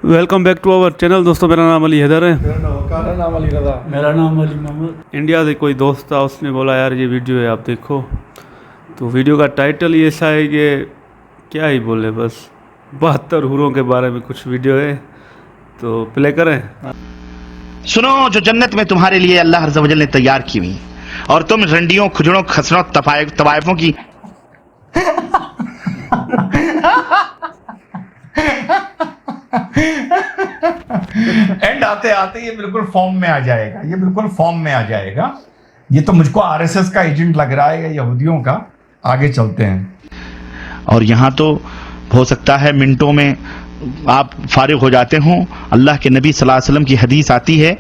Welcome back to our channel. दोस्तों मेरा नाम अली हैदर है। मेरा नाम अली रज़ा। मेरा नाम अली मोहम्मद। इंडिया से कोई दोस्त था, उसने बोला यार ये वीडियो है आप देखो। तो वीडियो का टाइटल ही ऐसा है कि क्या ही बोले, बस 72 हूरों के बारे में कुछ वीडियो है, तो प्ले करें। सुनो, जो जन्नत में तुम्हारे लिए अल्लाह अज़्ज़ व जल ने तैयार की हुई और तुम रंडियों, खुजड़ों, खसरों, तवाइफों की एंड आते आते ये बिल्कुल फॉर्म में आ जाएगा, ये बिल्कुल फॉर्म में आ जाएगा। ये तो मुझको आरएसएस का एजेंट लग रहा है या यहूदियों का। आगे चलते हैं। और यहाँ तो हो सकता है मिनटों में आप फारिग हो जाते हो। अल्लाह के नबी सल्लल्लाहु अलैहि वसल्लम की हदीस आती है,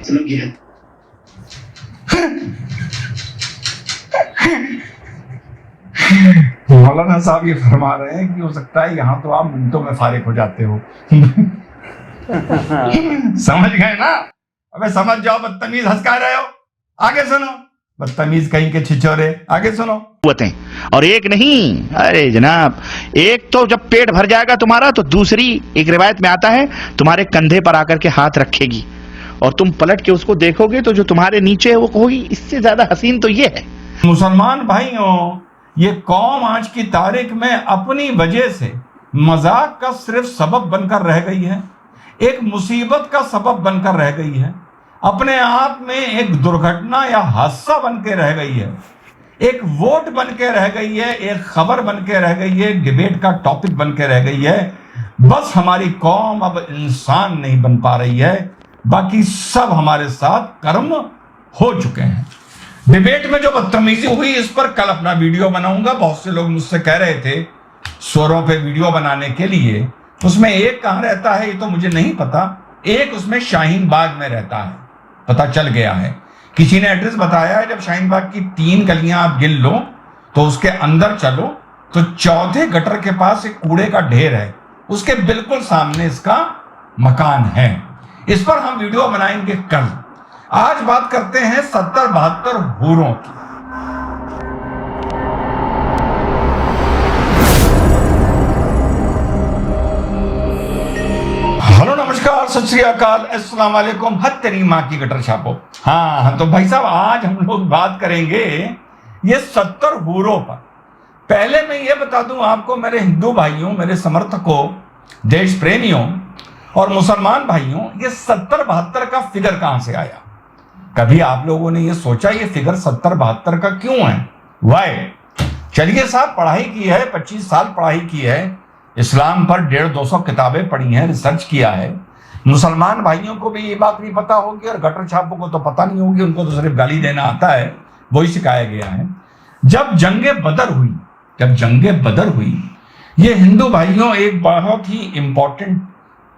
मौलाना साहब ये फरमा रहे हैं कि हो सकता है यहाँ तो आप मिनटों में फारिग हो जाते हो। समझ गए ना? अबे समझ जाओ, बदतमीज हंस का रहे हो। आगे सुनो, बदतमीज कहीं के छिछोरे। आगे सुनो। और एक नहीं, अरे जनाब, एक तो जब पेट भर जाएगा तुम्हारा तो दूसरी एक रिवायत में आता है तुम्हारे कंधे पर आकर के हाथ रखेगी और तुम पलट के उसको देखोगे तो जो तुम्हारे नीचे है वो कहोगी इससे ज्यादा हसीन तो ये है। मुसलमान भाइयों, ये कौम आज की तारीख में अपनी वजह से मजाक का सिर्फ सबब बनकर रह गई है, एक मुसीबत का सबब बनकर रह गई है, अपने आप में एक दुर्घटना या हादसा बन के रह गई है, एक वोट बन के रह गई है, एक खबर बन के रह गई है, डिबेट का टॉपिक बन के रह गई है। बस हमारी कौम अब इंसान नहीं बन पा रही है, बाकी सब हमारे साथ कर्म हो चुके हैं। डिबेट में जो बदतमीजी हुई, इस पर कल अपना वीडियो बनाऊंगा। बहुत से लोग मुझसे कह रहे थे स्वरों पे वीडियो बनाने के लिए। उसमें एक कहाँ रहता है ये तो मुझे नहीं पता, एक उसमें शाहीन बाग में रहता है, पता चल गया है। किसी ने एड्रेस बताया है, जब शाहीन बाग की 3 गलियां आप गिन लो तो उसके अंदर चलो तो चौथे गटर के पास एक कूड़े का ढेर है, उसके बिल्कुल सामने इसका मकान है। इस पर हम वीडियो बनाएंगे कल। आज बात करते हैं 70-72 हूरों की। हेलो, नमस्कार, सत श्री अकाल, अस्सलाम वालेकुम। हद तेरी माँ की गटर छापो। हाँ, तो भाई साहब आज हम लोग बात करेंगे ये 70 हूरों पर। पहले मैं ये बता दूं आपको, मेरे हिंदू भाइयों, मेरे समर्थकों, देश प्रेमियों और मुसलमान भाइयों, ये 70-72 का फिगर कहां से आया? कभी आप लोगों ने ये सोचा ये फिगर 70-72 का क्यों है? वाई? चलिए साहब, पढ़ाई की है, 25 साल पढ़ाई की है, इस्लाम पर 150-200 किताबें पढ़ी हैं, रिसर्च किया है। मुसलमान भाइयों को भी ये बात नहीं पता होगी और गटर छापों को तो पता नहीं होगी, उनको तो सिर्फ गाली देना आता है, वही सिखाया गया है। जब जंगे बदर हुई, ये हिंदू भाइयों एक बहुत ही इंपॉर्टेंट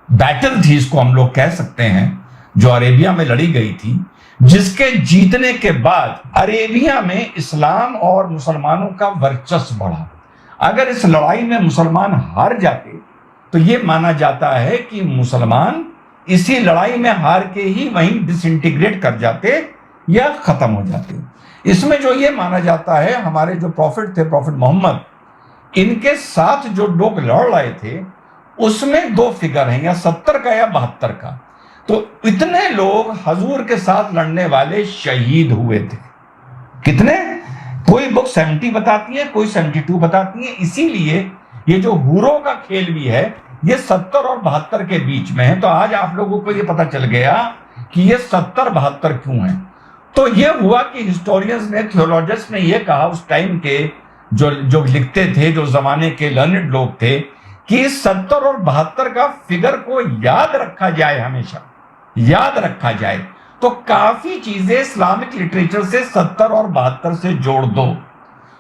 बैटल थी, इसको हम लोग कह सकते हैं, जो अरेबिया में लड़ी गई थी, जिसके जीतने के बाद अरेबिया में इस्लाम और मुसलमानों का वर्चस्व बढ़ा। अगर इस लड़ाई में मुसलमान हार जाते तो ये माना जाता है कि मुसलमान इसी लड़ाई में हार के ही वहीं डिसइंटीग्रेट कर जाते या खत्म हो जाते। इसमें जो ये माना जाता है, हमारे जो प्रॉफिट थे, प्रॉफिट मोहम्मद, इनके साथ जो लोग लड़ रहे थे उसमें 2 फिगर हैं, या 70 का या 72 का। तो इतने लोग हजूर के साथ लड़ने वाले शहीद हुए थे। कितने? कोई बुक 70 बताती है, कोई 72 बताती है। इसीलिए ये जो हूरों का खेल भी है, ये 70 और 72 के बीच में है। तो आज आप लोगों को ये पता चल गया कि ये 70-72 क्यों है। तो ये हुआ कि हिस्टोरियंस ने, थियोलॉजिस्ट ने ये कहा, उस टाइम के जो लिखते थे, जो जमाने के लर्नेड लोग थे, कि 70 और 72 का फिगर को याद रखा जाए, हमेशा याद रखा जाए। तो काफी चीजें इस्लामिक लिटरेचर से 70 और 72 से जोड़ दो।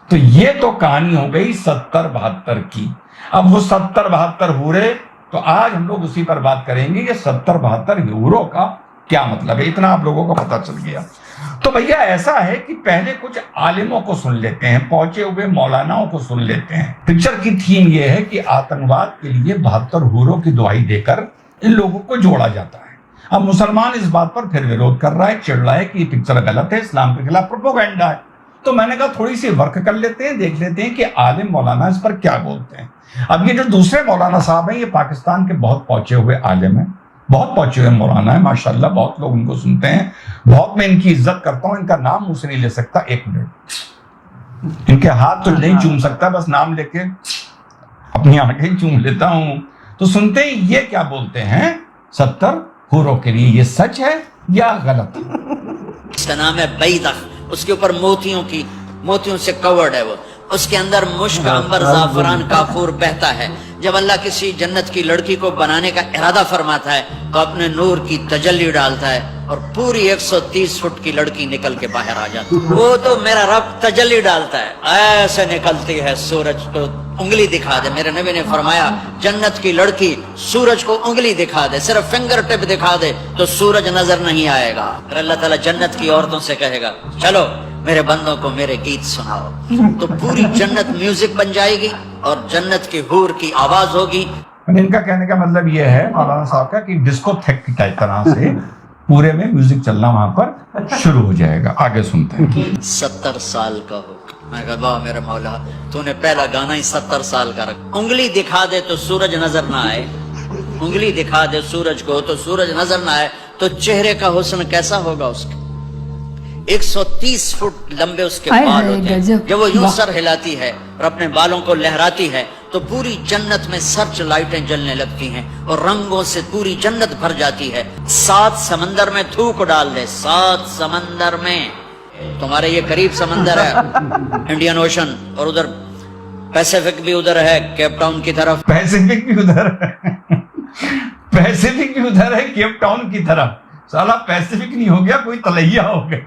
तो ये तो कहानी हो गई 70-72 की। अब वो 70-72 हूरे, तो आज हम लोग उसी पर बात करेंगे, ये 70-72 हूरों का क्या मतलब है। इतना आप लोगों को पता चल गया। तो भैया ऐसा है कि पहले कुछ आलिमों को सुन लेते हैं, पहुंचे हुए मौलानाओं को सुन लेते हैं। पिक्चर की थीम ये है कि आतंकवाद के लिए 72 हूरों की दुआई देकर इन लोगों को जोड़ा जाता है। अब मुसलमान इस बात पर फिर विरोध कर रहा है, चिढ़ रहा है कि ये पिक्चर गलत है, इस्लाम के खिलाफ प्रोपेगेंडा है। तो मैंने कहा थोड़ी सी वर्क कर लेते हैं, देख लेते हैं कि आलिम मौलाना इस पर क्या बोलते हैं। अब ये जो दूसरे मौलाना साहब हैं, ये पाकिस्तान के बहुत पहुंचे हुए आलिम हैं, बहुत पहुंचे हुए मौलाना है माशाल्लाह, बहुत लोग उनको सुनते हैं, बहुत मैं इनकी इज्जत करता हूं। इनका नाम मुझसे नहीं ले सकता, 1 मिनट इनके हाथ तो नहीं चूम सकता, बस नाम लेके अपनी आंखें चूम लेता हूं। तो सुनते ही ये क्या बोलते हैं, 70 हूरों के लिए, ये सच है या गलत? इसका नाम है बैदख, उसके ऊपर मोतियों से कवर्ड है वो, उसके अंदर मुश्क, अंबर, जाफरान, काफूर बहता है। जब अल्लाह किसी जन्नत की लड़की को बनाने का इरादा फरमाता है तो अपने नूर की तजल्ली डालता है और पूरी 130 फुट की लड़की निकल के बाहर आ जाती है। वो तो मेरा रब तजल्ली डालता है, ऐसे निकलती है सूरज को उंगली दिखा दे। मेरे नबी ने फरमाया जन्नत की लड़की सूरज को उंगली दिखा दे, सिर्फ फिंगर टिप दिखा दे तो सूरज नजर नहीं आएगा। फिर अल्लाह ताला जन्नत की औरतों से कहेगा चलो मेरे बंदों को मेरे गीत सुनाओ, तो पूरी जन्नत म्यूजिक बन जाएगी और जन्नत की हूर की आवाज होगी। इनका कहने का मतलब ये है मौलाना साहब का कि डिस्कोथेक की तरह से पूरे में म्यूजिक चलना वहां पर शुरू हो जाएगा। आगे सुनते हैं। 70 साल का हो, मैं कहा वाह मेरे मौला, तूने पहला गाना ही 70 साल का रखा। उंगली दिखा दे तो सूरज नजर ना आए, उंगली दिखा दे सूरज को तो सूरज नजर ना आए, तो चेहरे का हुस्न कैसा होगा उसका। 130 फुट लंबे उसके बाल होते हैं, जब वो यूं सर हिलाती है और अपने बालों को लहराती है तो पूरी जन्नत में सर्च लाइटें जलने लगती हैं और रंगों से पूरी जन्नत भर जाती है। 7 समंदर में थूक डाल दे, 7 समंदर में। तुम्हारे ये करीब समंदर है इंडियन ओशन, और उधर पैसिफिक भी उधर है केप टाउन की तरफ। पैसिफिक भी उधर है, पैसिफिक भी उधर है केप टाउन की तरफ। साला पैसिफिक नहीं हो गया, कोई तलैया हो गई।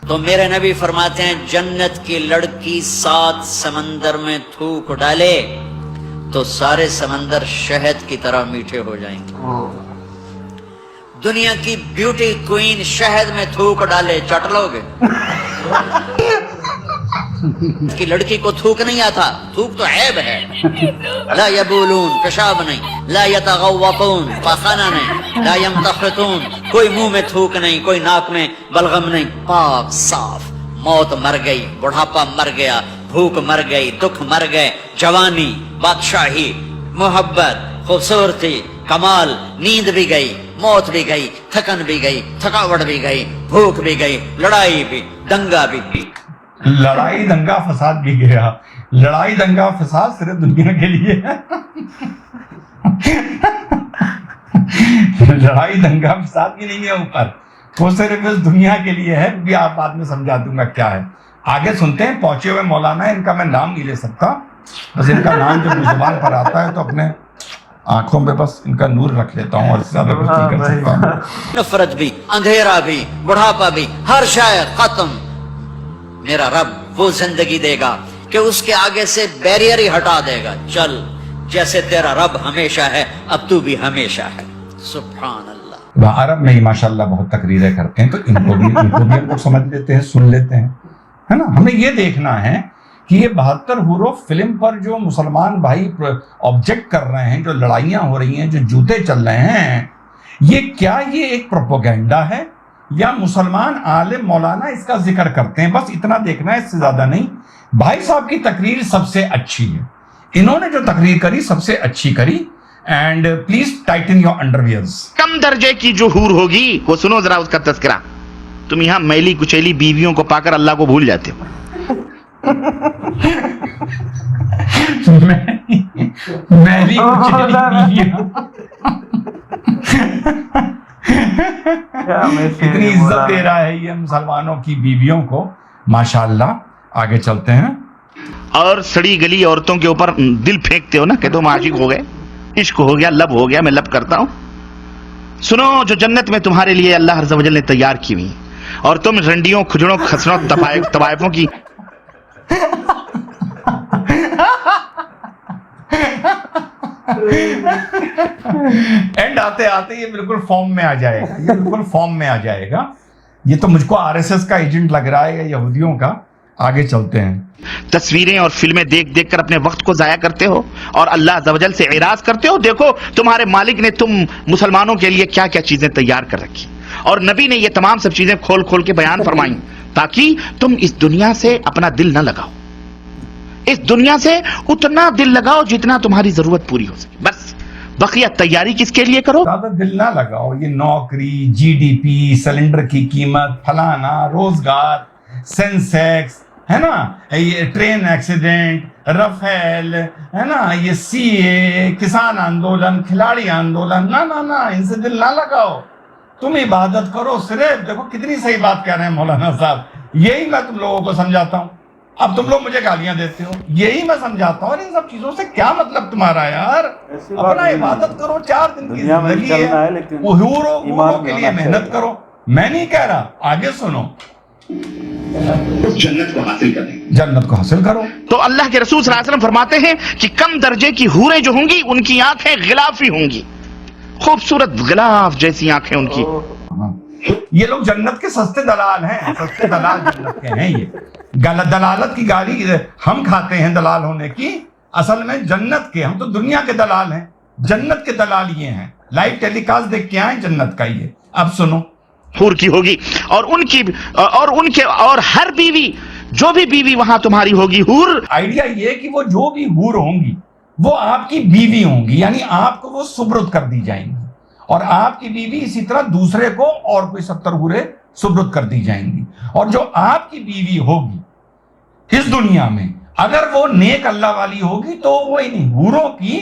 तो मेरे नबी फरमाते हैं जन्नत की लड़की 7 समंदर में थूक डाले तो सारे समंदर शहद की तरह मीठे हो जाएंगे। दुनिया की ब्यूटी क्वीन शहद में थूक डाले, चट लोगे? कि लड़की को थूक नहीं आता, थूक तो ऐब है। ला यबूलून, पेशाब नहीं, ला यतगव्वतून, पाखाना नहीं, ला यमतखतून, कोई मुंह में थूक नहीं, कोई नाक में बलगम नहीं, पाक साफ। मौत मर गई, बुढ़ापा मर गया, भूख मर गई, दुख मर गए, जवानी, बादशाही, मोहब्बत, खूबसूरती, कमाल, नींद भी गई, मौत भी गई, थकन भी गई, थकावट भी गई, भूख भी गई, लड़ाई भी, दंगा भी। लड़ाई दंगा फसाद भी गया। लड़ाई दंगा फसाद सिर्फ दुनिया के लिए है। लड़ाई दंगा फसाद भी नहीं है ऊपर, वो सिर्फ इस दुनिया के लिए है। भी आप बाद में समझा दूंगा क्या है। आगे सुनते हैं। पहुंचे हुए मौलाना है, इनका मैं नाम नहीं ले सकता, बस इनका नाम जब जुबान पर आता है तो अपने आंखों में बस इनका नूर रख लेता हूँ और ज्यादा कुछ नहीं कर सकता। नफरत भी, अंधेरा भी, बुढ़ापा भी, हर शाय खत्म। मेरा रब वो जिंदगी देगा कि उसके आगे से बैरियर ही हटा देगा। चल जैसे तेरा रब हमेशा है, अब तू भी हमेशा है। सुभान अल्लाह। अरब में ही माशाल्लाह बहुत तकरीरें करते हैं, तो इनको भी हम लोग समझ लेते हैं, सुन लेते हैं, है ना। हमें ये देखना है कि ये 72 हूरों फिल्म पर जो मुसलमान भाई ऑब्जेक्ट कर रहे हैं, जो लड़ाइयाँ हो रही हैं, जो जूते चल रहे हैं, ये क्या ये एक प्रोपोगेंडा है या मुसलमान आलिम मौलाना इसका जिक्र करते हैं? बस इतना देखना है, इससे ज्यादा नहीं। भाई साहब की तकरीर सबसे अच्छी है, इन्होंने जो तकरीर करी सबसे अच्छी करी। And please tighten your underwears. कम दर्जे की जो हूर होगी वो सुनो जरा उसका तस्करा। तुम यहाँ मैली कुचैली बीवियों को पाकर अल्लाह को भूल जाते हो। मैली कुचैली बीवियां, इतनी इज्जत दे रहा है ये मुसलमानों की बीवियों को, माशाअल्लाह। आगे चलते हैं। और सड़ी गली औरतों के ऊपर दिल फेंकते हो ना कि तुम आशिक हो गए, इश्क हो गया, लब हो गया, मैं लब करता हूं। सुनो, जो जन्नत में तुम्हारे लिए अल्लाह अज़्ज़ व जल ने तैयार की हुई, और तुम रंडियों, खुजड़ों, खसरों, तवायफों की एंड आते आते ये बिल्कुल फॉर्म में आ जाएगा, ये बिल्कुल फॉर्म में आ जाएगा। ये तो मुझको आरएसएस का एजेंट लग रहा है या यहूदियों का। आगे चलते हैं। तस्वीरें और फिल्में देख देख कर अपने वक्त को जाया करते हो और अल्लाह अज़्ज़ व जल से इराज करते हो। देखो तुम्हारे मालिक ने तुम मुसलमानों के लिए क्या क्या चीजें तैयार कर रखी, और नबी ने ये तमाम सब चीजें खोल खोल के बयान फरमाई ताकि तुम इस दुनिया से अपना दिल न लगाओ। इस दुनिया से उतना दिल लगाओ जितना तुम्हारी जरूरत पूरी हो सके। बस बकिया तैयारी किसके लिए करो? ज्यादा दिल ना लगाओ, ये नौकरी, जीडीपी, सिलेंडर की कीमत, फलाना, रोजगार, सेंसेक्स, है ना, ये ट्रेन एक्सीडेंट, रफेल, है ना, ये सीए, किसान आंदोलन, खिलाड़ी आंदोलन, ना ना ना, इनसे दिल ना लगाओ। तुम इबादत करो सिर्फ। देखो कितनी सही बात कह रहे हैं मौलाना साहब, यही मैं तुम लोगों को समझाता हूँ। अब तुम लोग मुझे गालियां देते हो, यही मैं समझाता हूँ। इन सब चीजों से क्या मतलब तुम्हारा यार? अपना इबादत करो, 4 दिन की जिंदगी है, हूरों के लिए मेहनत करो। मैं नहीं कह रहा, आगे सुनो, जन्नत को हासिल करें, जन्नत को हासिल करो। तो अल्लाह के रसूल सल्लल्लाहु अलैहि वसल्लम फरमाते हैं कि कम दर्जे की हूरें जो होंगी उनकी आंखें गिलाफी होंगी, खूबसूरत गिलाफ जैसी आंखें उनकी। ये लोग जन्नत के सस्ते दलाल हैं, सस्ते दलाल जन्नत के हैं। ये दलालत की गाली हम खाते हैं दलाल होने की, असल में जन्नत के, हम तो दुनिया के दलाल हैं, जन्नत के दलाल ये हैं। लाइव टेलीकास्ट देख के आए जन्नत का। ये अब सुनो, हूर की होगी और उनके और हर बीवी, जो भी बीवी वहां तुम्हारी होगी हूर। आइडिया ये कि वो जो भी हूर होंगी वो आपकी बीवी होंगी, यानी आपको वो सुब्रुत कर दी जाएंगी, और आपकी बीवी इसी तरह दूसरे को और कोई 70 हूरें सुब्रुत कर दी जाएंगी। और जो आपकी बीवी होगी इस दुनिया में, अगर वो नेक अल्लाह वाली होगी तो वो इन हूरों की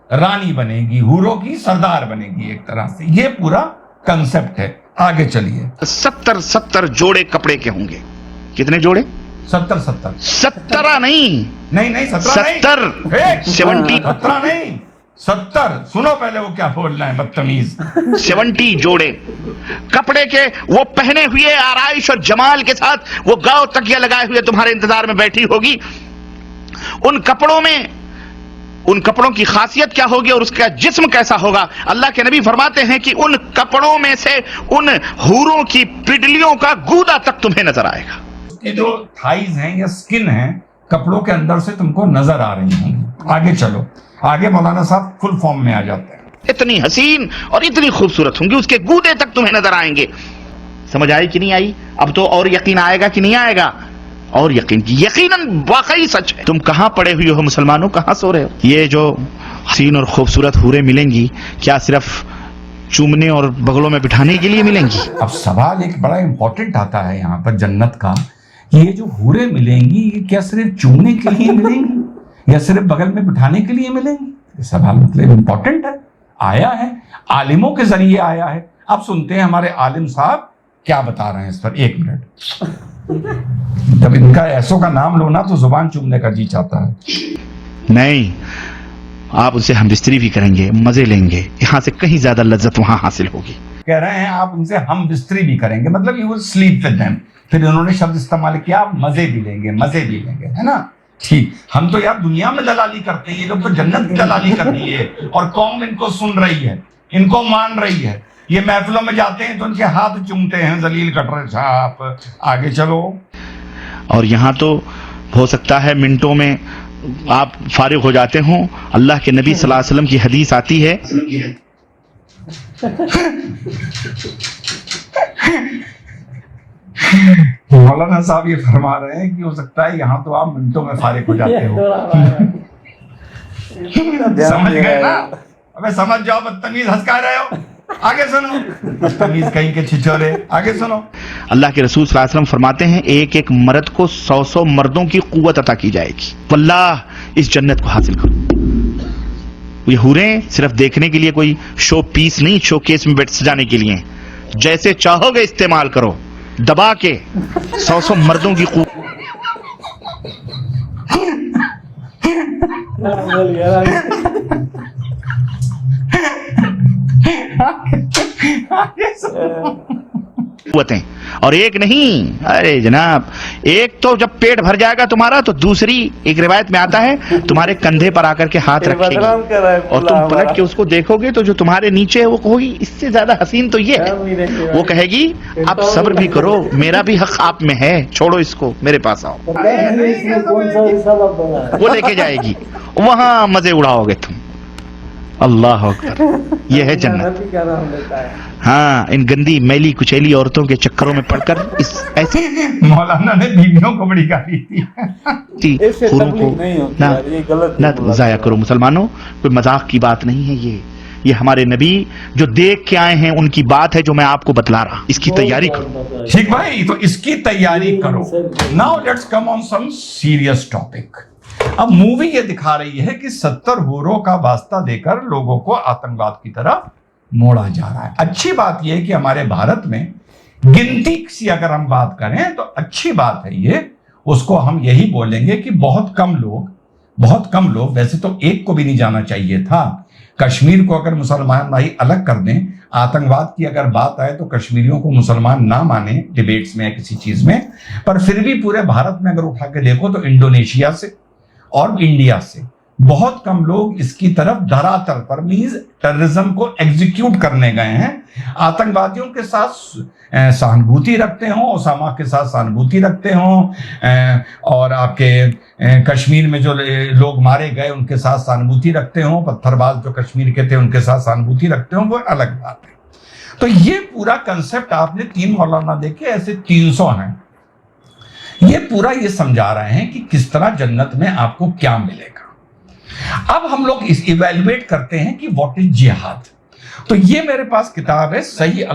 रानी बनेगी, हूरों की सरदार बनेगी एक तरह से। ये पूरा कंसेप्ट है। आगे चलिए। 70 जोड़े कपड़े के होंगे। कितने जोड़े? 70 17 नहीं, 17 70 17 नहीं, 70। सुनो पहले वो क्या बोल रहे हैं बदतमीज। 70 जोड़े कपड़े के, वो पहने हुए आराइश और जमाल के साथ वो गाँव तकिया लगाए हुए तुम्हारे इंतजार में बैठी होगी। उन कपड़ों की खासियत क्या होगी और उसका जिस्म कैसा होगा? अल्लाह के नबी फरमाते हैं कि उन कपड़ों में से उन हूरों की पिडलियों का गूदा तक तुम्हें नजर आएगा। ये जो थाइज हैं या स्किन है कपड़ों के अंदर से तुमको नजर आ रही होंगी। आगे चलो, आगे मौलाना साहब फुल फॉर्म में आ जाते हैं। इतनी हसीन और इतनी खूबसूरत होंगी, उसके गूदे तक तुम्हें नजर आएंगे। समझ आई कि नहीं आई? अब तो और यकीन आएगा कि नहीं आएगा? और यकीनन वाकई सच है। तुम कहां पड़े हुए हो मुसलमानों, कहां सो रहे हो? ये जो हसीन और खूबसूरत हूरें मिलेंगी, क्या सिर्फ चूमने और बगलों में बिठाने के लिए मिलेंगी? अब सवाल एक बड़ा इंपॉर्टेंट आता है यहाँ पर जन्नत का, ये जो हूरें मिलेंगी ये क्या सिर्फ चूमने के लिए मिलेंगी या सिर्फ बगल में बिठाने के लिए मिलेंगी? ये सवाल मतलब इंपॉर्टेंट है, आया है, आलिमों के जरिए आया है। अब सुनते हैं हमारे आलिम साहब क्या बता रहे हैं इस पर। 1 मिनट। जब इनका ऐसों का नाम लो ना तो जुबान चूमने का जी चाहता है। नहीं, आप उनसे हमबिस्तरी भी करेंगे, मजे लेंगे, यहाँ से कहीं ज्यादा लज्जत वहां हासिल होगी। कह रहे हैं आप उनसे हम बिस्तरी भी करेंगे, मतलब you will sleep with them. फिर इन्होंने शब्द इस्तेमाल किया, आप मजे भी लेंगे, है ना? ठीक, हम तो यार दुनिया में दलाली करते हैं, ये लोग तो जन्नत की दलाली कर रही है और कौम इनको सुन रही है, इनको मान रही है। ये महफिलों में जाते हैं तो उनके हाथ चूमते हैं जलील कटरे छाप। आगे चलो। और यहाँ तो हो सकता है मिनटों में आप फारिग हो जाते हो। अल्लाह के नबी सल्लल्लाहु अलैहि वसल्लम की हदीस आती है, मौलाना साहब ये फरमा रहे हैं कि हो सकता है यहाँ तो आप मिनटों में फारिग हो जाते हो। समझ गए ना? अबे समझ जाओ, बदतमीज, हंस का रहे हो। आगे सुनो, बदतमीज कहीं के छिछोरे। आगे सुनो। अल्लाह के रसूल सल्लल्लाहु अलैहि वसल्लम फरमाते हैं, एक एक मर्द को 100 मर्दों की कुव्वत अता की जाएगी। वल्लाह इस जन्नत को हासिल करो। ये हूरें सिर्फ देखने के लिए कोई शो पीस नहीं, शो केस में बैठ सजाने के लिए। जैसे चाहोगे इस्तेमाल करो, दबा के 100 मर्दों की कुव्वत। और एक नहीं, अरे जनाब, एक तो जब पेट भर जाएगा तुम्हारा तो दूसरी, एक रिवायत में आता है, तुम्हारे कंधे पर आकर के हाथ रखेगी और तुम पलट के उसको देखोगे तो जो तुम्हारे नीचे है वो कहोगी इससे ज्यादा हसीन तो ये है। वो कहेगी आप सब्र भी करो, मेरा भी हक आप में है, छोड़ो इसको, मेरे पास आओ। वो लेके जाएगी, वहां मजे उड़ाओगे तुम। अल्लाह अकबर, ये है जन्नत। हाँ, इन गंदी मैली कुचैली औरतों के चक्करों में पड़कर इस ऐसे मौलाना ने बीवियों को बड़ी गाली दी। खूरों को ना जाया करो मुसलमानों, कोई मजाक की बात नहीं है ये। یہ ہمارے نبی جو دیکھ کے آئے ہیں ان کی بات ہے جو میں آپ کو بتلا رہا. اس کی تیاری کرو. ٹھیک بھائی, تو اس کی تیاری کرو. Now let's come on some serious topic. اب مووی یہ دکھا رہی ہے کہ 70 حوروں کا واسطہ دے کر لوگوں کو آتنکواد کی طرف موڑا جا رہا ہے. اچھی بات یہ ہے کہ ہمارے بھارت میں گنتی کی اگر ہم بات کریں تو اچھی بات ہے یہ, اس کو ہم یہی بولیں گے کہ بہت کم لوگ, ویسے تو ایک کو بھی نہیں جانا چاہیے تھا. کشمیر کو اگر مسلمان بھائی الگ کر دیں, آتنکواد کی اگر بات آئے تو کشمیریوں کو مسلمان نہ مانیں ڈیبیٹس میں یا کسی چیز میں, پر پھر بھی پورے بھارت میں اگر اٹھا کے دیکھو تو انڈونیشیا سے اور انڈیا سے بہت کم لوگ اس کی طرف دھراتل پر مینز ٹیررزم کو ایگزیکیوٹ کرنے گئے ہیں. آتنکوادیوں کے ساتھ سہانبھوتی رکھتے ہوں, اسامہ کے ساتھ سہانبھوتی رکھتے ہوں, اور آپ کے کشمیر میں جو لوگ مارے گئے ان کے ساتھ سہانبھوتی رکھتے ہوں, پتھر باز جو کشمیر کے تھے ان کے ساتھ سہانبھوتی رکھتے ہوں, وہ الگ بات ہے. تو یہ پورا کنسپٹ آپ نے 3 مولانا دیکھے, ایسے 300 ہیں. یہ پورا یہ سمجھا رہے ہیں کہ کس طرح جنت میں آپ کو کیا ملے گا. اب ہم لوگ ایویلویٹ کرتے ہیں کہ واٹ از جہاد. تو یہ میرے پاس کتاب ہے صحیح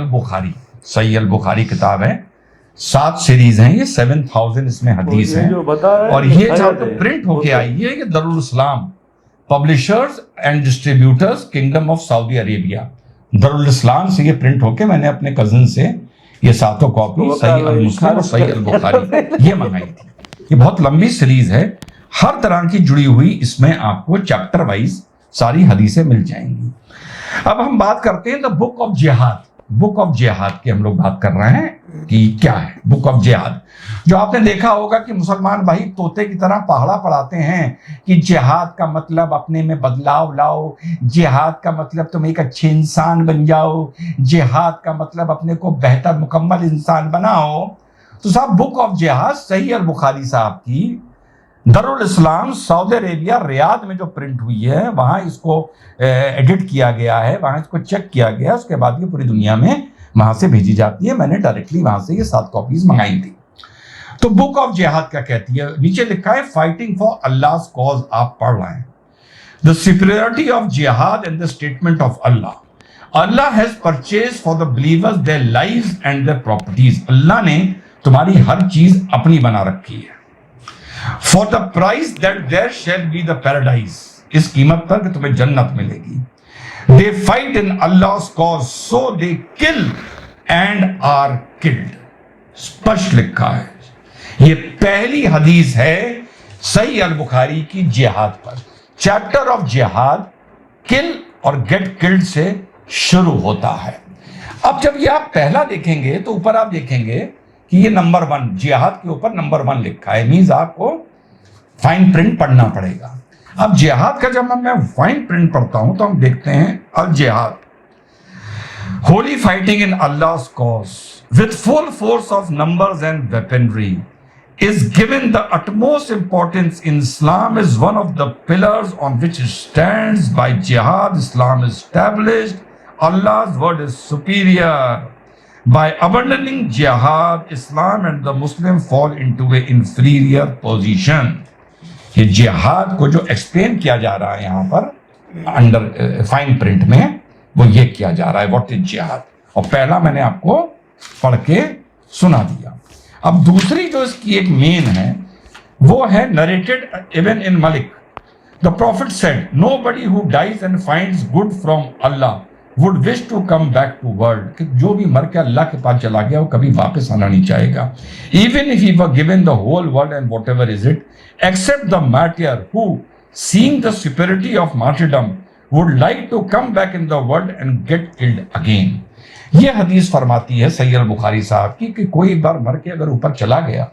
البخاری کتاب ہے, 7 سیریز ہیں یہ, 7000 اس میں حدیث ہیں, اور یہ جہاں تو پرنٹ ہو کے آئی ہے, یہ Darussalam publishers and distributors kingdom of Saudi Arabia, Darussalam سے یہ پرنٹ ہو کے میں نے اپنے کزن سے یہ 7 کاپی صحیح المسلم اور صحیح البخاری یہ منگائی تھی. یہ بہت لمبی سیریز ہے, ہر طرح کی جڑی ہوئی اس میں آپ کو چیپٹر وائز ساری حدیثیں مل جائیں گی. اب ہم بات کرتے ہیں بک آف جہاد کی ہم لوگ بات کر رہے ہیں کہ کیا ہے بک آف جہاد. جو آپ نے دیکھا ہوگا کہ مسلمان بھائی طوطے کی طرح پہاڑا پڑھاتے ہیں کہ جہاد کا مطلب اپنے میں بدلاؤ لاؤ, جہاد کا مطلب تم ایک اچھے انسان بن جاؤ, جہاد کا مطلب اپنے کو بہتر مکمل انسان بناؤ. تو صاحب بک آف جہاد صحیح البخاری صاحب کی دارالاسلام سعودی عربیہ ریاض میں جو پرنٹ ہوئی ہے, وہاں اس کو ایڈٹ کیا گیا ہے, وہاں اس کو چیک کیا گیا, اس کے بعد یہ پوری دنیا میں وہاں سے بھیجی جاتی ہے. میں نے ڈائریکٹلی وہاں سے یہ 7 کاپیز منگائی تھی. تو بک آف جہاد کیا کہتی ہے, نیچے لکھا ہے فائٹنگ فار Allah's cause. آپ پڑھ رہے ہیں the superiority of jihad and the statement of Allah. Allah has purchased for the believers their lives and their properties. اللہ نے تمہاری ہر چیز اپنی بنا رکھی ہے. For the price that there shall be the paradise. اس قیمت پر کہ تمہیں جنت ملے گی. They fight in Allah's cause, so they kill and are killed. اسپشٹ لکھا ہے. یہ پہلی حدیث ہے صحیح البخاری کی جہاد پر. چیپٹر آف جہاد کل اور گیٹ کلڈ سے شروع ہوتا ہے. اب جب یہ آپ پہلا دیکھیں گے تو اوپر آپ دیکھیں گے کہ یہ نمبر 1 جہاد کے اوپر نمبر 1 لکھا ہے. مینز آپ کو فائن پرنٹ پڑھنا پڑے گا. اب جہاد کا جب میں فائن پرنٹ پڑھتا ہوں تو ہم دیکھتے ہیں الجہاد holy fighting in Allah's cause with full force of numbers and weaponry is given the utmost importance in Islam is one of the pillars on which it stands. By jihad Islam is established. Allah's word is superior. By abandoning jihad, Islam and the Muslim fall into an inferior position. یہ جہاد کو جو explain کیا جا رہا ہے یہاں پر under fine print میں, وہ یہ کیا جا رہا ہے واٹ از جہاد. اور پہلا میں نے آپ کو پڑھ کے سنا دیا. اب دوسری جو اس کی ایک مین ہے وہ ہے نریٹڈ ابن ان ملک. The prophet said, nobody who dies and finds good from Allah would wish to come back to world. کہ جو بھی مر کے اللہ کے پاس چلا گیا وہ کبھی واپس آنا نہیں چاہے گا. Even if he were given the whole world and whatever is it, except the martyr who, seeing the superiority of martyrdom, would like to come back in the world and get killed again. یہ حدیث فرماتی ہے صحیح البخاری صاحب کی کہ کوئی بار مر کے اگر اوپر چلا گیا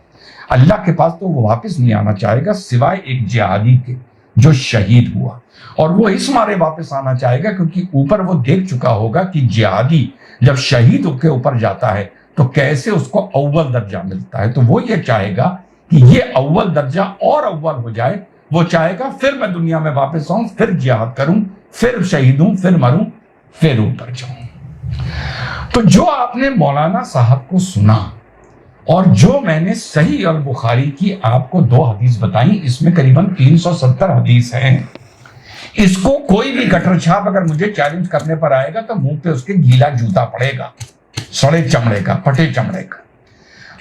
اللہ کے پاس تو وہ واپس نہیں آنا چاہے گا سوائے ایک جہادی کے جو شہید ہوا. اور وہ اس مارے واپس آنا چاہے گا کیونکہ اوپر وہ دیکھ چکا ہوگا کہ جہادی جب شہید کے اوپر جاتا ہے تو کیسے اس کو اول درجہ ملتا ہے. تو وہ یہ چاہے گا کہ یہ اول درجہ اور اول ہو جائے. وہ چاہے گا پھر میں دنیا میں واپس آؤں, پھر جہاد کروں, پھر شہید ہوں, پھر مروں, پھر اوپر جاؤں. تو جو آپ نے مولانا صاحب کو سنا اور جو میں نے صحیح البخاری کی آپ کو 2 حدیث بتائیں, اس میں قریباً 370 حدیث ہیں. इसको कोई भी गटर छाप अगर मुझे चैलेंज करने पर आएगा तो मुंह पे उसके गीला जूता पड़ेगा, सड़े चमड़े का, फटे चमड़े का।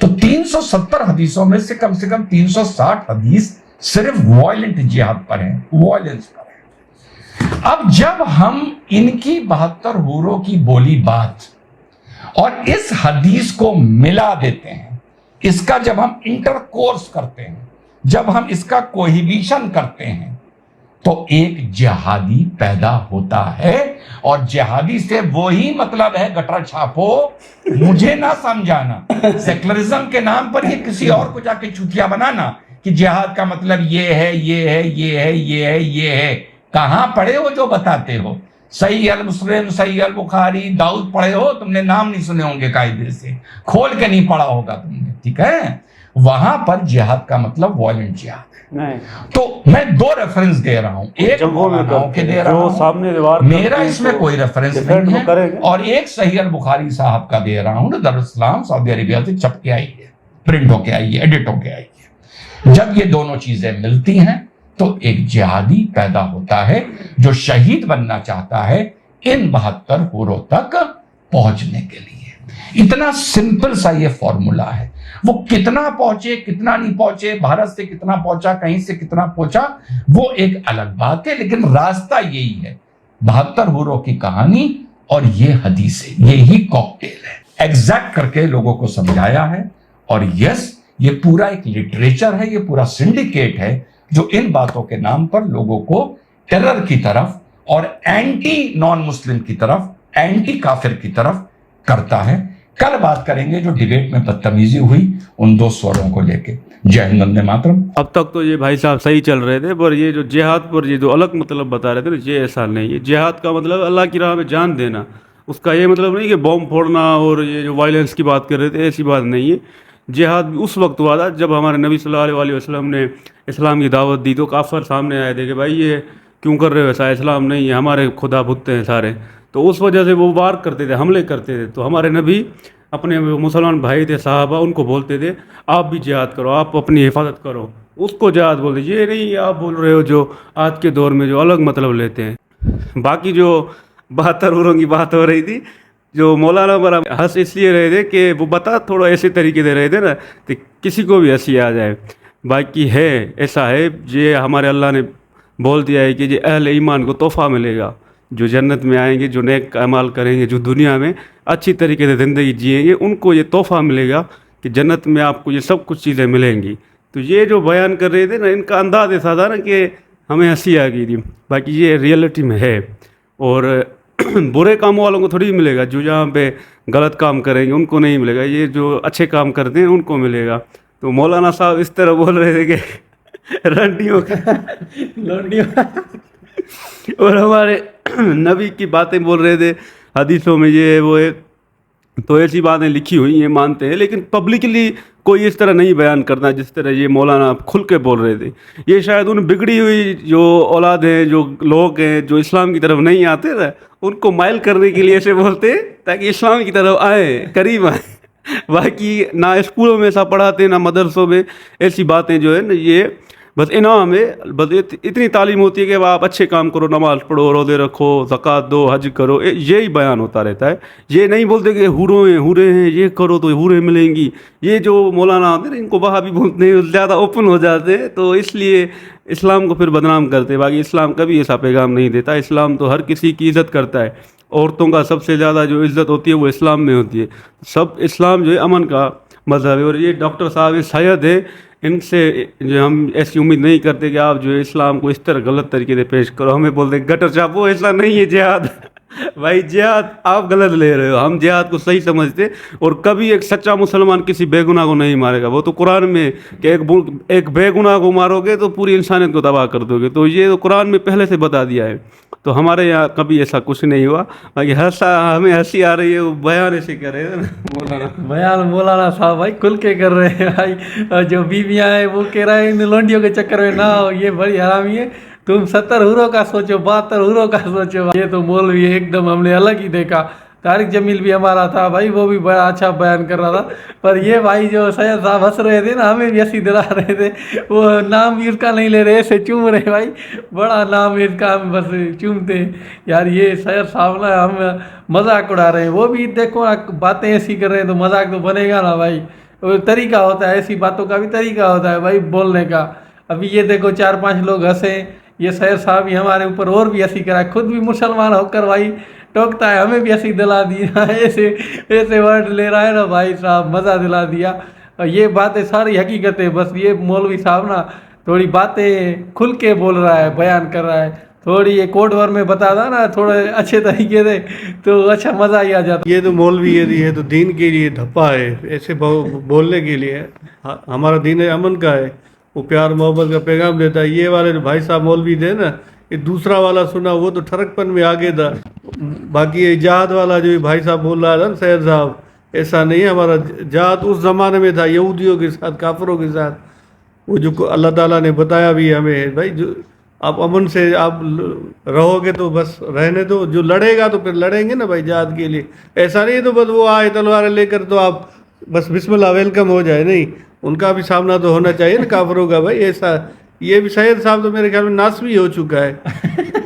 तो 370 हदीसों में से कम 360 हदीस सिर्फ वायलेंट जिहाद पर है, वायलेंस पर है। अब जब हम इनकी 72 हूरों की बोली बात और इस हदीस को मिला देते हैं, इसका जब हम इंटरकोर्स करते हैं, जब हम इसका कोहिबिशन करते हैं, तो एक जिहादी पैदा होता है। और जिहादी से वही मतलब है गटर छापो, मुझे ना समझाना, सेक्युलरिज्म के नाम पर ये किसी और को जाके चूतिया बनाना कि जिहाद का मतलब ये है, ये है, ये है, ये है, ये है। कहां पढ़े हो जो बताते हो? सही अल मुस्लिम, सही अल बुखारी, दाऊद पढ़े हो? तुमने नाम नहीं सुने होंगे कायदे से, खोल के नहीं पढ़ा होगा तुमने, ठीक है? वहां पर जिहाद का मतलब वायलेंट जिहाद है। तो मैं 2 रेफरेंस दे रहा हूं, एक मौलानाओं के दे रहा हूं, मेरा इसमें कोई रेफरेंस नहीं है, और एक सही अल बुखारी साहब का दे रहा हूं, दारुल इस्लाम सऊदी अरेबिया से छप के आई है, प्रिंट होके आई है, एडिट होके आई है। जब ये दोनों चीजें मिलती हैं तो एक जिहादी पैदा होता है जो शहीद बनना चाहता है इन 72 हूरों तक पहुंचने के लिए। इतना सिंपल सा ये फॉर्मूला है। वो कितना पहुंचे, कितना नहीं पहुंचे, भारत से कितना पहुंचा, कहीं से कितना पहुंचा, वो एक अलग बात है, लेकिन रास्ता यही है, 72 हूरों की कहानी और ये हदीसें, यही कॉकटेल है। एग्जैक्ट करके लोगों को समझाया है। और यस, ये पूरा एक लिटरेचर है, ये पूरा सिंडिकेट है जो इन बातों के नाम पर लोगों को टेरर की तरफ और एंटी नॉन मुस्लिम की तरफ, एंटी काफिर की तरफ करता है। कल बात करेंगे जो डिबेट में बदतमीजी हुई उन 2 स्वरों को लेके। जय हिंद, वंदे मातरम। अब तक तो ये भाई साहब सही चल रहे थे, पर ये जो जिहाद पर ये जो अलग मतलब बता रहे थे ना, ये ऐसा नहीं है। जिहाद का मतलब अल्लाह की राह में जान देना, उसका ये मतलब नहीं कि बॉम्ब फोड़ना और ये जो वायलेंस की बात कर रहे थे, ऐसी बात नहीं है। जिहाद उस वक्त हुआ था जब हमारे नबी सल्लल्लाहु अलैहि वसल्लम ने इस्लाम की दावत दी, तो काफिर सामने आए थे कि भाई ये क्यों कर रहे हो ऐसा, इस्लाम नहीं है, हमारे खुदा बुत हैं सारे। तो उस वजह से वो वार करते थे, हमले करते थे। तो हमारे नबी अपने मुसलमान भाई थे, साहबा, उनको बोलते थे आप भी जिहाद करो, आप अपनी हिफाजत करो, उसको जिहाद बोलते। ये नहीं आप बोल रहे हो जो आज के दौर में जो अलग मतलब लेते हैं। बाकी जो 72 हूरों की बात हो रही थी, जो मौलाना बड़ा हंस इसलिए रहे थे कि वो बता थोड़ा ऐसे तरीके से रहे थे ना कि किसी को भी हंसी आ जाए। बाकी है ऐसा है, ये हमारे अल्लाह ने बोल दिया है कि ये अहले ईमान को तोहफ़ा मिलेगा, जो जन्नत में आएंगे, जो नेक अमाल करेंगे, जो दुनिया में अच्छी तरीके से ज़िंदगी जिएंगे, उनको ये तोहफ़ा मिलेगा कि जन्नत में आपको ये सब कुछ चीज़ें मिलेंगी। तो ये जो बयान कर रहे थे ना, इनका अंदाज़ ऐसा था ना कि हमें हंसी आ गई थी। बाकी ये रियलिटी में है। और बुरे कामों वालों को थोड़ी मिलेगा, जो जहाँ पे गलत काम करेंगे उनको नहीं मिलेगा, ये जो अच्छे काम करते हैं उनको मिलेगा। तो मौलाना साहब इस तरह बोल रहे थे कि रंडियों और हमारे नबी की बातें बोल रहे थे हदीसों में, ये वो है। तो ऐसी बातें लिखी हुई हैं, मानते हैं, लेकिन पब्लिकली कोई इस तरह नहीं बयान करता जिस तरह ये मौलाना खुल के बोल रहे थे। ये शायद उन बिगड़ी हुई जो औलाद हैं, जो लोग हैं, जो इस्लाम की तरफ नहीं आते ना, उनको माइल करने के लिए ऐसे बोलते हैं ताकि इस्लाम की तरफ आए, करीब आए। बाकी ना स्कूलों में ऐसा पढ़ाते, ना मदरसों में ऐसी बातें जो है ना, ये बस इनाम है। बस इतनी तालीम होती है कि आप अच्छे काम करो, नमाज पढ़ो, रोज़े रखो, ज़कात दो, हज करो, यही बयान होता रहता है। ये नहीं बोलते कि हूरे हैं, ये करो तो हूरें मिलेंगी। ये जो मौलाना होते हैं इनको वहाँ भी बोलते हैं, ज़्यादा ओपन हो जाते हैं, तो इसलिए इस्लाम को फिर बदनाम करते हैं। बाकी इस्लाम कभी ऐसा पैगाम नहीं देता। इस्लाम तो हर किसी की इज़्ज़त करता है। औरतों का सबसे ज़्यादा जो इज़्ज़त होती है वो इस्लाम में होती है। सब इस्लाम जो है अमन का मज़हब है। और ये डॉक्टर साहब शायद है, इनसे जो हम ऐसी उम्मीद नहीं करते कि आप जो है इस्लाम को इस तरह गलत तरीके से पेश करो। हमें बोलते गटर छापो, ऐसा नहीं है जिहाद। भाई जिहाद आप गलत ले रहे हो, हम जिहाद को सही समझते। और कभी एक सच्चा मुसलमान किसी बेगुनाह को नहीं मारेगा। वो तो कुरान में कि एक बेगुनाह को मारोगे तो पूरी इंसानियत को तबाह कर दोगे, तो ये तो कुरान में पहले से बता दिया है। तो हमारे यहाँ कभी ऐसा कुछ नहीं हुआ। बाकी हमें हंसी आ रही है, वो बयान ऐसे कर रहे हैं बयान मौलाना साहब भाई खुल के कर रहे हैं भाई। जो बीवियाँ हैं वो कह रहे हैं इन लौंडियों के चक्कर में ना हो, ये बड़ी हरामी है। तुम 70 हूरों का सोचो, 72 हूरों का सोचो। ये तो मौलवी एकदम हमने अलग ही देखा। तारिक जमील भी हमारा था भाई, वो भी बड़ा अच्छा बयान कर रहा था। पर ये भाई जो सैयद साहब हंस रहे थे ना, हमें भी हंसी दिला रहे थे, वो नाम भी उसका नहीं ले रहे, ऐसे चूम रहे भाई, बड़ा नाम है इसका, हम बस चूमते यार। ये सैयद साहब ना हम मजाक उड़ा रहे हैं, वो भी देखो ना बातें ऐसी कर रहे हैं तो मजाक तो बनेगा ना भाई, वो तरीका होता है, ऐसी बातों का भी तरीका होता है भाई बोलने का। अभी ये देखो 4-5 लोग हंसे, ये सैयद साहब भी हमारे ऊपर और भी हंसी कराए, खुद भी मुसलमान होकर भाई टोकता है, हमें भी हंसी दिला दी ऐसे ऐसे वर्ड ले रहा है ना भाई साहब, मज़ा दिला दिया। और ये बातें सारी हकीकत है, बस ये मौलवी साहब ना थोड़ी बातें खुल के बोल रहा है, बयान कर रहा है, थोड़ी ये कोड वर्ड में बताता ना थोड़े अच्छे तरीके से तो अच्छा मज़ा ही आ जाता। ये तो मौलवी ये तो दीन के लिए धप्पा है, ऐसे बोलने के लिए। हमारा दीन अमन का है, वो प्यार मोहब्बत का पैगाम देता है। ये वाले जो भाई साहब मौलवी थे ना, ये दूसरा वाला सुना वो तो ठरकपन में आगे था। बाकी ये जहाद वाला जो भाई साहब बोल रहा था ना सैयद साहब, ऐसा नहीं है। हमारा जहाद उस ज़माने में था यहूदियों के साथ, काफिरों के साथ, वो जो अल्लाह ताला ने बताया भी हमें भाई, जो आप अमन से आप रहोगे तो बस रहने दो, जो लड़ेगा तो फिर लड़ेंगे ना भाई जहाद के लिए। ऐसा नहीं है तो बस वो आए तलवारें लेकर तो आप बस बिस्मिल्लाह वेलकम हो जाए, नहीं, उनका भी सामना तो होना चाहिए ना काफिरों का भाई। ऐसा ये भी सैयद साहब तो मेरे ख्याल में नासवी हो चुका है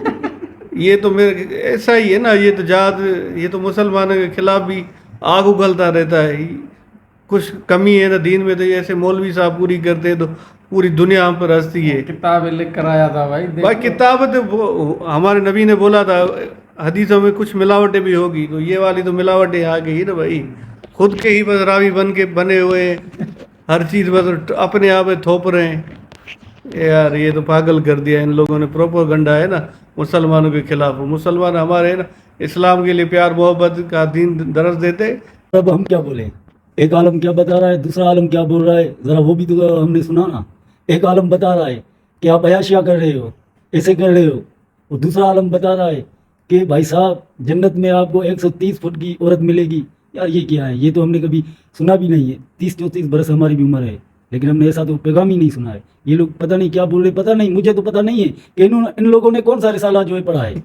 ये तो मेरे ऐसा ही है ना, ये तो जहाद, ये तो मुसलमानों के खिलाफ भी आग उगलता रहता है। कुछ कमी है ना दीन में, तो ये ऐसे मौलवी साहब पूरी करते हैं तो पूरी दुनिया हम पर हंसती है। किताब लिख कर आया था भाई किताब तो हमारे नबी ने बोला था हदीसों में कुछ मिलावटें भी होगी, तो ये वाली तो मिलावटें आ गई ना भाई। खुद के ही बस रावी बने हुए, हर चीज़ बस अपने आप में थोप रहे हैं यार। ये तो पागल कर दिया इन लोगों ने, प्रोपोगंडा है ना मुसलमानों के खिलाफ। मुसलमान हमारे है ना इस्लाम के लिए प्यार मोहब्बत का दीन दरस देते। अब हम क्या बोले, एक आलम क्या बता रहा है, दूसरा आलम क्या बोल रहा है, ज़रा वो भी तो हमने सुना ना। एक आलम बता रहा है कि आप अयाशियाँ कर रहे हो, ऐसे कर रहे हो, और दूसरा आलम बता रहा है कि भाई साहब जन्नत में आपको 130 फुट की औरत मिलेगी। यार ये क्या है, ये तो हमने कभी सुना भी नहीं है। 30-34 बरस हमारी भी उम्र है, लेकिन हमने ऐसा तो पैगाम ही नहीं सुना है। ये लोग पता नहीं क्या बोल रहे, पता नहीं, मुझे तो पता नहीं है कि इन लोगों ने कौन सा रिसाला जो है पढ़ा है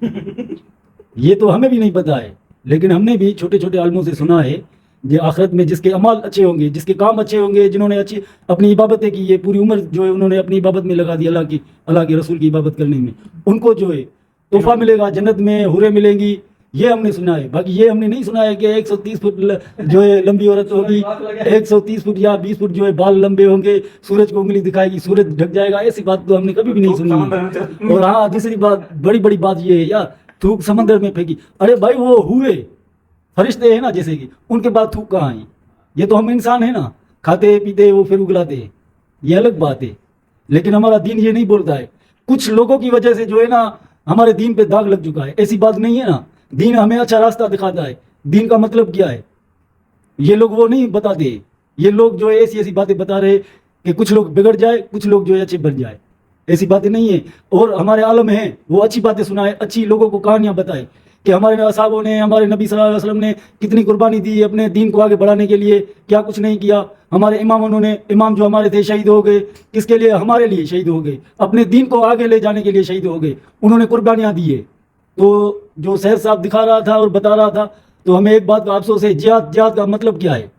ये तो हमें भी नहीं पता है। लेकिन हमने भी छोटे छोटे आलमों से सुना है जो आखिरत में जिसके अमाल अच्छे होंगे, जिसके काम अच्छे होंगे, जिन्होंने अच्छी अपनी इबादतें की, ये पूरी उम्र जो है उन्होंने अपनी इबादत में लगा दी, अल्लाह के रसूल की इबादत करने में, उनको जो है तोहफा मिलेगा, जन्नत में हुरें मिलेंगी, ये हमने सुना है। बाकी ये हमने नहीं सुना है कि 130 फुट जो है लंबी औरत होगी, 130 फुट या 20 फुट जो है बाल लंबे होंगे, सूरज को उंगली दिखाएगी, सूरज ढक जाएगा, ऐसी बात तो हमने कभी भी नहीं सुनी है। और हाँ, दूसरी बात, बड़ी बड़ी बात ये है यार, थूक समंदर में फेंकी। अरे भाई वो हुए फरिश्ते हैं ना जैसे कि, उनके बाद थूक कहाँ आई? ये तो हम इंसान है ना, खाते पीते वो फिर उगलाते हैं, ये अलग बात है। लेकिन हमारा दीन ये नहीं बोलता है। कुछ लोगों की वजह से जो है ना हमारे दीन पे दाग लग चुका है, ऐसी बात नहीं है ना। दीन हमें अच्छा रास्ता दिखाता है, दीन का मतलब क्या है ये लोग वो नहीं बताते। ये लोग जो है ऐसी ऐसी बातें बता रहे कि कुछ लोग बिगड़ जाए, कुछ लोग जो है अच्छे बन जाए, ऐसी बातें नहीं है। और हमारे आलम हैं वो अच्छी बातें सुनाए, अच्छी लोगों को कहानियां बताए कि हमारे असहाबों ने, हमारे नबी सल्लल्लाहु अलैहि वसल्लम ने कितनी कुर्बानी दी अपने दीन को आगे बढ़ाने के लिए, क्या कुछ नहीं किया। हमारे इमाम जो हमारे थे शहीद हो गए, किसके लिए? हमारे लिए शहीद हो गए, अपने दीन को आगे ले जाने के लिए शहीद हो गए, उन्होंने कुर्बानियाँ दी है। तो जो सैयद साहब दिखा रहा था और बता रहा था, तो हमें एक बात का अफसोस है, जिहाद का मतलब क्या है?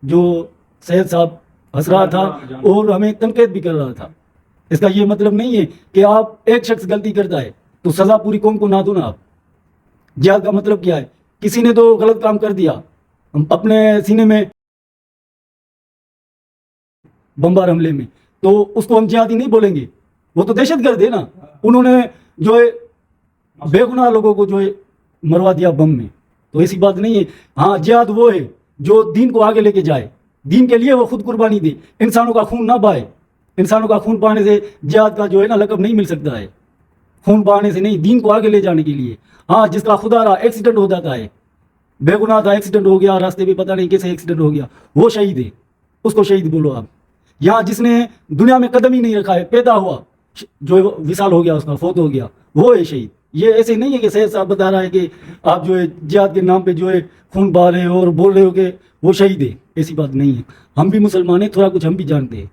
जो सैयद साहब हंस रहा था और हमें तनकीद भी कर रहा था, इसका ये मतलब नहीं है कि आप एक शख्स गलती करता है तो सजा पूरी कौम को ना दो ना आप। जिहाद का मतलब क्या है? किसी ने तो गलत काम कर दिया, हम अपने सीने में बमबार हमले में, तो उसको हम जिहादी नहीं बोलेंगे, वो तो दहशतगर्द है ना। उन्होंने जो है बेगुनाह लोगों को जो है मरवा दिया बम में, तो ऐसी बात नहीं है। हाँ, जिहाद वो है जो दीन को आगे लेके जाए, दीन के लिए वो खुद कुर्बानी दे, इंसानों का खून ना बहाए। इंसानों का खून बहाने से जिहाद का जो है ना लक़ब नहीं मिल सकता है, खून बहाने से नहीं, दीन को आगे ले जाने के लिए। हाँ, जिसका खुदारा एक्सीडेंट हो जाता है, बेगुनाह था, एक्सीडेंट हो गया, रास्ते में पता नहीं कैसे एक्सीडेंट हो गया, वो शहीद है, उसको शहीद बोलो आप। यहाँ जिसने दुनिया में कदम ही नहीं रखा है, पैदा हुआ जो विशाल हो गया, उसका फौत हो गया, वो है शहीद। ये ऐसे नहीं है कि सैयद साहब बता रहा है कि आप जो है जिहाद के नाम पे जो है खून बहा रहे हो और बोल रहे हो कि वो शहीद है, ऐसी बात नहीं है। हम भी मुसलमान हैं, थोड़ा कुछ हम भी जानते हैं।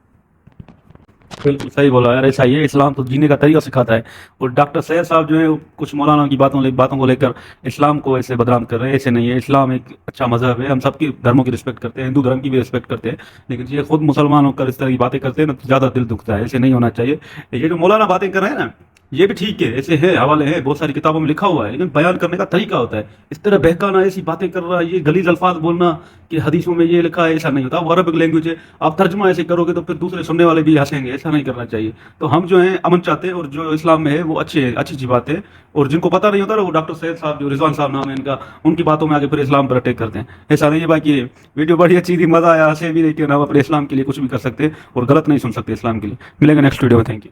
बिल्कुल सही बोला यार, ऐसा ही है। इस्लाम तो जीने का तरीका सिखाता है। और डॉक्टर सैयद साहब जो है वो कुछ मौलाना की बातों को लेकर इस्लाम को ऐसे बदनाम कर रहे हैं। ऐसे नहीं है, इस्लाम एक अच्छा मजहब है, हम सबकी धर्मों की रिस्पेक्ट करते हैं, हिंदू धर्म की भी रिस्पेक्ट करते हैं। लेकिन ये खुद मुसलमान होकर इस तरह की बातें करते हैं ना, तो ज़्यादा दिल दुखता है। ऐसे नहीं होना चाहिए। ये जो मौलाना बातें कर रहे हैं ना, ये भी ठीक है, ऐसे है, हवाले हैं, बहुत सारी किताबों में लिखा हुआ है, लेकिन बयान करने का तरीका होता है। इस तरह बहकाना, ऐसी बातें कर रहा है, ये गलीज अल्फाज बोलना कि हदीसों में ये लिखा है, ऐसा नहीं होता। वो अरबिक लैंग्वेज है, आप तर्जमा ऐसे करोगे तो फिर दूसरे सुनने वाले भी हंसेंगे। ऐसा नहीं करना चाहिए। तो हम जो हैं अमन चाहते हैं, और जो इस्लाम में है वो अच्छी बात है। और जिनको पता नहीं होता ना, वो डॉक्टर सैयद साहब, जो रिजवान साहब नाम है इनका, उनकी बातों में आगे फिर इस्लाम पर अटैक करते हैं। ऐसा नहीं है। बाकी वीडियो बड़ी अच्छी थी, मजा आया, हंसे भी, लेकिन हम अपने इस्लाम के लिए कुछ भी कर सकते हैं और गलत नहीं सुन सकते इस्लाम के लिए। मिलेंगे नेक्स्ट वीडियो में। Thank you.